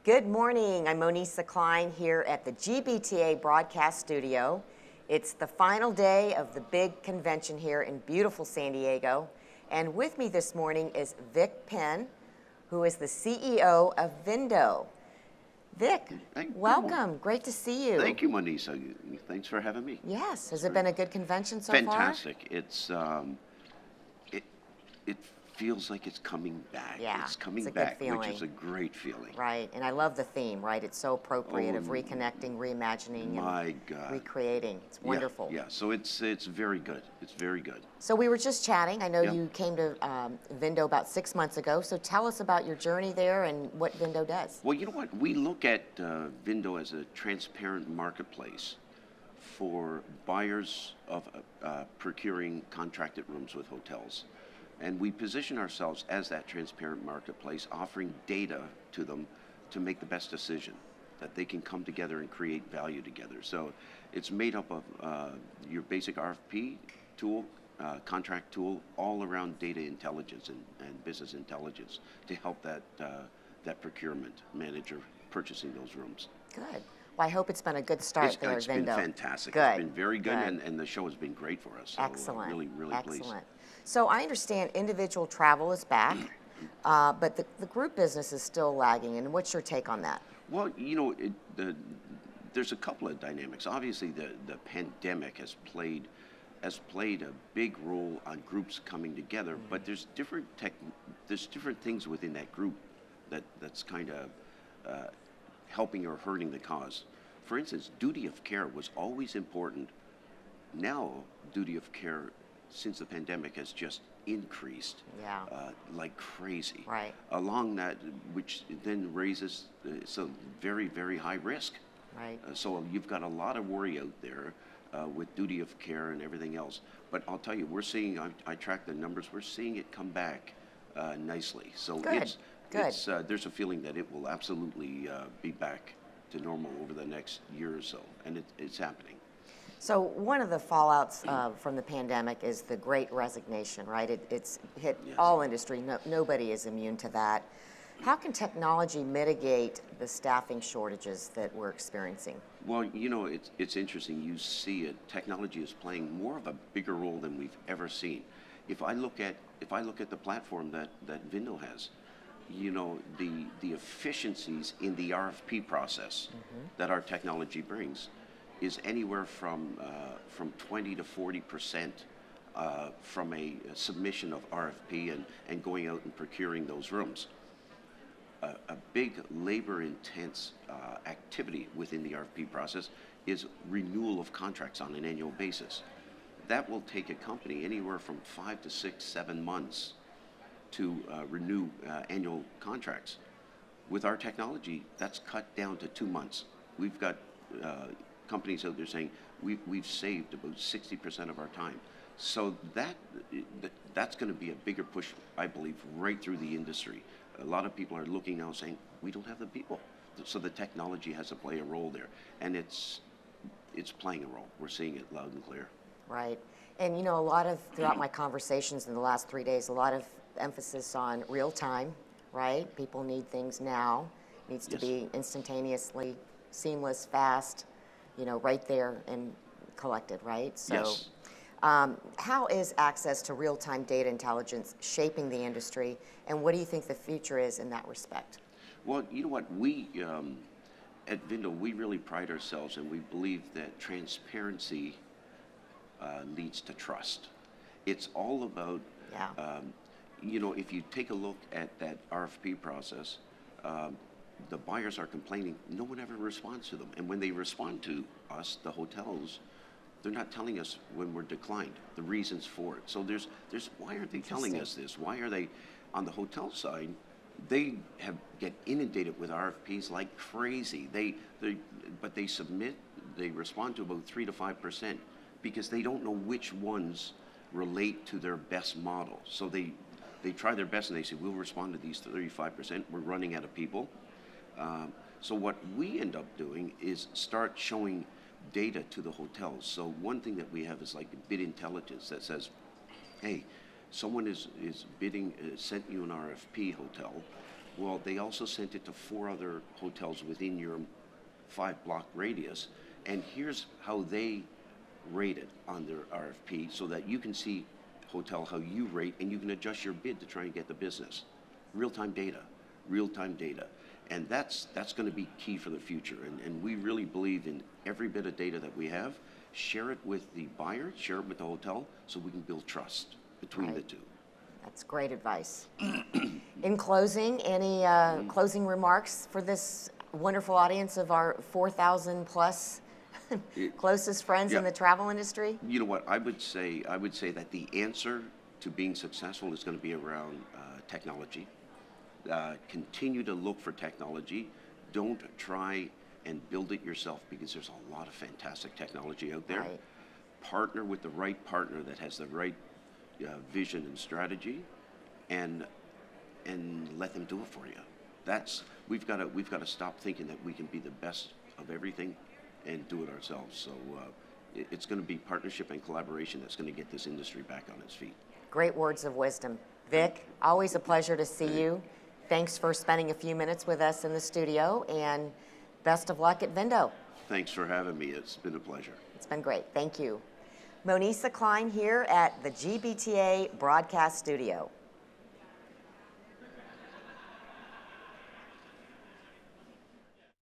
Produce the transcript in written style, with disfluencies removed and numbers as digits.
Good morning. I'm Monsa Cline here at the GBTA broadcast studio. It's the final day of the big convention here in beautiful San Diego. And with me this morning is Vic Pynn, who is the CEO of Vindow. Vic, welcome. Great to see you. Thank you, Monisa. Thanks for having me. Yes. Has it been a good convention so far? Fantastic. It's it feels like it's coming back. Yeah, it's coming it's a back, good feeling. which is a great feeling. Right, and I love the theme, right? It's so appropriate of reconnecting, reimagining, and recreating. It's wonderful. Yeah, so it's very good. It's very good. So we were just chatting. I know you came to Vindow about 6 months ago. So tell us about your journey there and what Vindow does. Well, you know what? We look at Vindow as a transparent marketplace for buyers of procuring contracted rooms with hotels. And we position ourselves as that transparent marketplace, offering data to them to make the best decision, that they can come together and create value together. So it's made up of your basic RFP tool, contract tool, all around data intelligence and business intelligence to help that procurement manager purchasing those rooms. Good. Well, I hope it's been a good start there at Vindow. It's been fantastic. Good. It's been very good, and the show has been great for us. So excellent. Really pleased. Excellent. So I understand individual travel is back, but the group business is still lagging. And what's your take on that? Well, you know, there's a couple of dynamics. Obviously, the pandemic has played a big role on groups coming together, but there's different things within that group that's kind of helping or hurting the cause. For instance, duty of care was always important. Now, duty of care since the pandemic has just increased like crazy. Right. Along that, which then raises so very, very high risk. Right. So you've got a lot of worry out there with duty of care and everything else. But I'll tell you, we're seeing, I track the numbers, we're seeing it come back nicely. So there's a feeling that it will absolutely be back to normal over the next year or so, and it's happening. So one of the fallouts from the pandemic is the Great Resignation, right? It's hit all industry. Nobody is immune to that. How can technology mitigate the staffing shortages that we're experiencing? Well, you know, it's interesting. You see it. Technology is playing more of a bigger role than we've ever seen. If I look at the platform that Vindow has, you know, the efficiencies in the RFP process that our technology brings is anywhere from 20 to 40% from a submission of RFP and going out and procuring those rooms. A big labor-intense activity within the RFP process is renewal of contracts on an annual basis. That will take a company anywhere from 5 to 6, 7 months to renew annual contracts. With our technology, that's cut down to 2 months. We've got companies out there saying we've saved about 60% of our time. So that's going to be a bigger push, I believe, right through the industry. A lot of people are looking now saying, we don't have the people. So the technology has to play a role there. And it's playing a role. We're seeing it loud and clear. Right. And, you know, throughout my conversations in the last 3 days, a lot of emphasis on real time, right? People need things now. It needs to be instantaneously, seamless, fast, you know, right there and collected, right? So how is access to real-time data intelligence shaping the industry, and what do you think the future is in that respect? Well, you know what, we at Vindow, we really pride ourselves, and we believe that transparency leads to trust. It's all about, you know, if you take a look at that RFP process, the buyers are complaining, no one ever responds to them. And when they respond to us, the hotels, they're not telling us when we're declined, the reasons for it. So there's why aren't they telling us this? Why are they, on the hotel side, they get inundated with RFPs like crazy. But they submit, they respond to about 3 to 5% because they don't know which ones relate to their best model. So they try their best and they say, we'll respond to these 35%, we're running out of people. So what we end up doing is start showing data to the hotels. So one thing that we have is like bid intelligence that says, hey, someone is bidding, sent you an RFP, hotel, Well, they also sent it to 4 other hotels within your 5-block radius, and here's how they rate it on their RFP so that you can see hotel how you rate and you can adjust your bid to try and get the business. Real-time data, real-time data. And that's going to be key for the future. And we really believe in every bit of data that we have, share it with the buyer, share it with the hotel, so we can build trust between the two. That's great advice. In closing, any closing remarks for this wonderful audience of our 4,000 plus closest friends in the travel industry? You know what, I would say that the answer to being successful is going to be around technology. Continue to look for technology. Don't try and build it yourself, because there's a lot of fantastic technology out there. Right. Partner with the right partner that has the right vision and strategy, and let them do it for you. We've got to stop thinking that we can be the best of everything and do it ourselves. So it's going to be partnership and collaboration that's going to get this industry back on its feet. Great words of wisdom. Vic, always a pleasure to see you. Thanks for spending a few minutes with us in the studio, and best of luck at Vindow. Thanks for having me. It's been a pleasure. It's been great. Thank you. Monsa Cline here at the GBTA Broadcast Studio.